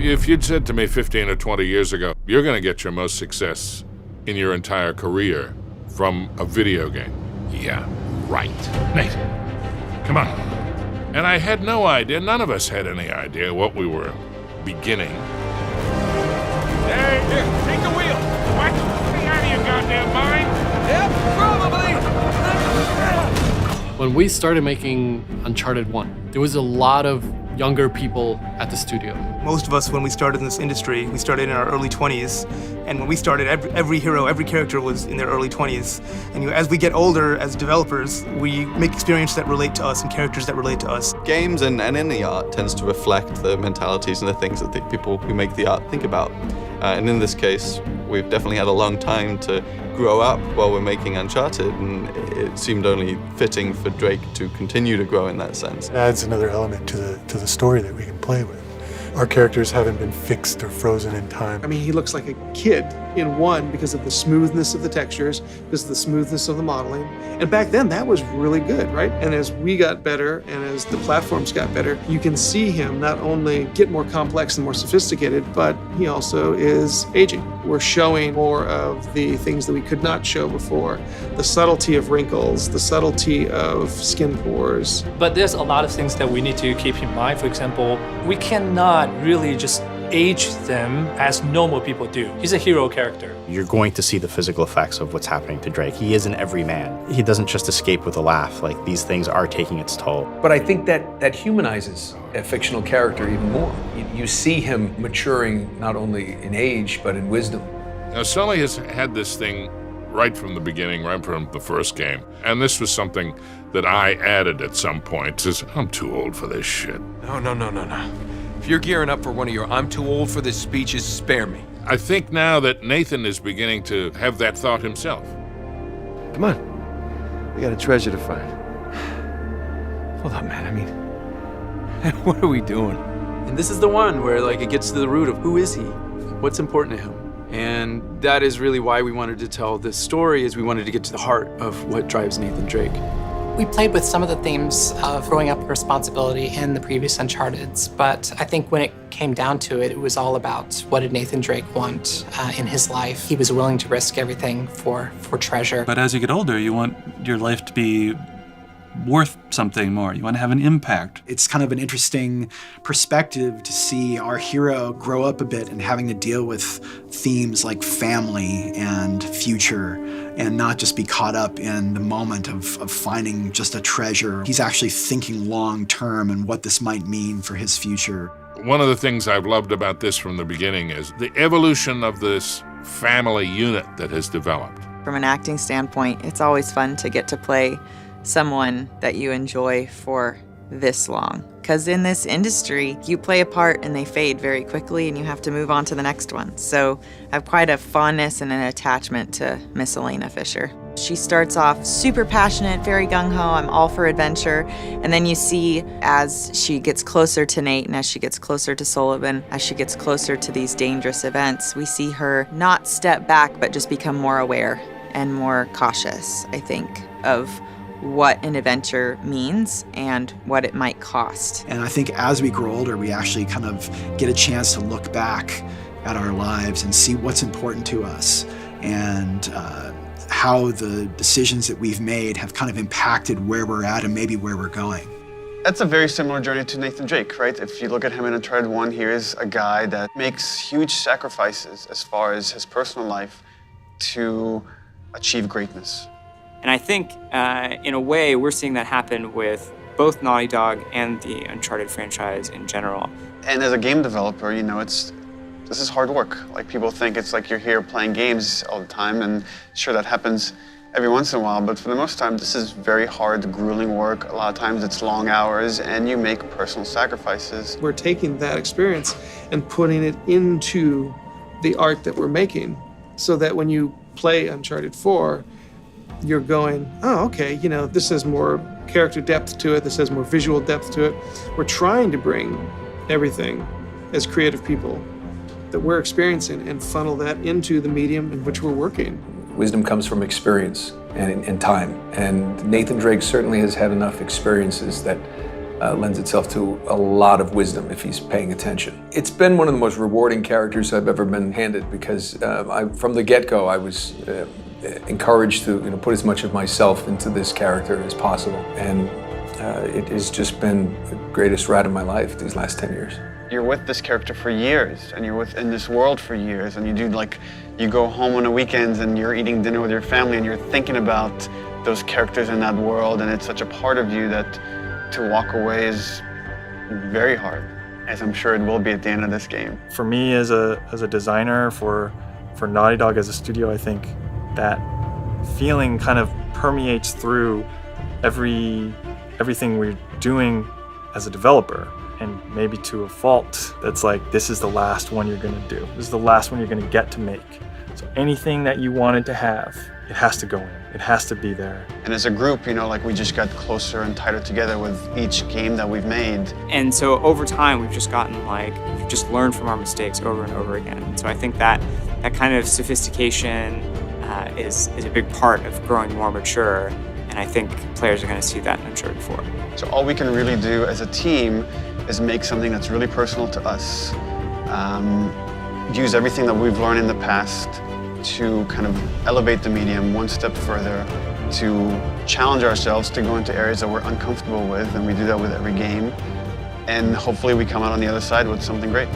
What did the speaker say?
If you'd said to me 15 or 20 years ago, you're going to get your most success in your entire career from a video game. Yeah, right. Nate, come on. And I had no idea, none of us had any idea what we were beginning. Hey, here, take the wheel. What? Stay out of your goddamn mind. Yep, probably. When we started making Uncharted 1, there was a lot of younger people at the studio. Most of us, when we started in this industry, we started in our early 20s. And when we started, every hero, every character was in their early 20s. And as we get older as developers, we make experiences that relate to us and characters that relate to us. Games and any art tends to reflect the mentalities and the things that the people who make the art think about. And in this case, we've definitely had a long time to grow up while we're making Uncharted, and it seemed only fitting for Drake to continue to grow in that sense. It adds another element to the story that we can play with. Our characters haven't been fixed or frozen in time. I mean, he looks like a kid in one because of the smoothness of the textures, because of the smoothness of the modeling. And back then, that was really good, right? And as we got better and as the platforms got better, you can see him not only get more complex and more sophisticated, but he also is aging. We're showing more of the things that we could not show before. The subtlety of wrinkles, the subtlety of skin pores. But there's a lot of things that we need to keep in mind. For example, we cannot really just age them as normal people do. He's a hero character. You're going to see the physical effects of what's happening to Drake. He is an everyman. He doesn't just escape with a laugh. Like, these things are taking its toll. But I think that humanizes a fictional character even more. You see him maturing not only in age, but in wisdom. Now, Sully has had this thing right from the beginning, right from the first game. And this was something that I added at some point. Says, I'm too old for this shit. No. If you're gearing up for one of your I'm too old for this speeches, spare me. I think now that Nathan is beginning to have that thought himself. Come on. We got a treasure to find. Hold on, man. I mean, what are we doing? And this is the one where, like, it gets to the root of who is he? What's important to him? And that is really why we wanted to tell this story, is we wanted to get to the heart of what drives Nathan Drake. We played with some of the themes of growing up with responsibility in the previous Uncharteds, but I think when it came down to it, it was all about what did Nathan Drake want in his life. He was willing to risk everything for treasure. But as you get older, you want your life to be worth something more. You want to have an impact. It's kind of an interesting perspective to see our hero grow up a bit and having to deal with themes like family and future, and not just be caught up in the moment of finding just a treasure. He's actually thinking long term and what this might mean for his future. One of the things I've loved about this from the beginning is the evolution of this family unit that has developed. From an acting standpoint, it's always fun to get to play someone that you enjoy for this long. Because in this industry, you play a part and they fade very quickly and you have to move on to the next one. So I have quite a fondness and an attachment to Miss Elena Fisher. She starts off super passionate, very gung-ho, I'm all for adventure. And then you see as she gets closer to Nate and as she gets closer to Sullivan, as she gets closer to these dangerous events, we see her not step back, but just become more aware and more cautious, I think, of what an adventure means and what it might cost. And I think as we grow older, we actually kind of get a chance to look back at our lives and see what's important to us and how the decisions that we've made have kind of impacted where we're at and maybe where we're going. That's a very similar journey to Nathan Drake, right? If you look at him in Uncharted 1, here is a guy that makes huge sacrifices as far as his personal life to achieve greatness. And I think, in a way, we're seeing that happen with both Naughty Dog and the Uncharted franchise in general. And as a game developer, you know, this is hard work. Like, people think it's like you're here playing games all the time, and sure, that happens every once in a while, but for the most time, this is very hard, grueling work. A lot of times it's long hours, and you make personal sacrifices. We're taking that experience and putting it into the art that we're making, so that when you play Uncharted 4, you're going, oh, okay, you know, this has more character depth to it, this has more visual depth to it. We're trying to bring everything as creative people that we're experiencing and funnel that into the medium in which we're working. Wisdom comes from experience, and time. And Nathan Drake certainly has had enough experiences that lends itself to a lot of wisdom if he's paying attention. It's been one of the most rewarding characters I've ever been handed because from the get-go I was encouraged to put as much of myself into this character as possible. And it has just been the greatest ride of my life these last 10 years. You're with this character for years, and you're in this world for years, and you go home on the weekends and you're eating dinner with your family and you're thinking about those characters in that world, and it's such a part of you that to walk away is very hard, as I'm sure it will be at the end of this game. For me as a designer, for Naughty Dog as a studio, I think that feeling kind of permeates through everything we're doing as a developer, and maybe to a fault. That's like, this is the last one you're gonna do. This is the last one you're gonna get to make. So anything that you wanted to have, it has to go in. It has to be there. And as a group, we just got closer and tighter together with each game that we've made. And so over time, we've just gotten we've just learned from our mistakes over and over again. And so I think that kind of sophistication is a big part of growing more mature. And I think players are going to see that in Uncharted 4. So all we can really do as a team is make something that's really personal to us. Use everything that we've learned in the past to kind of elevate the medium one step further, to challenge ourselves to go into areas that we're uncomfortable with, and we do that with every game. And hopefully we come out on the other side with something great.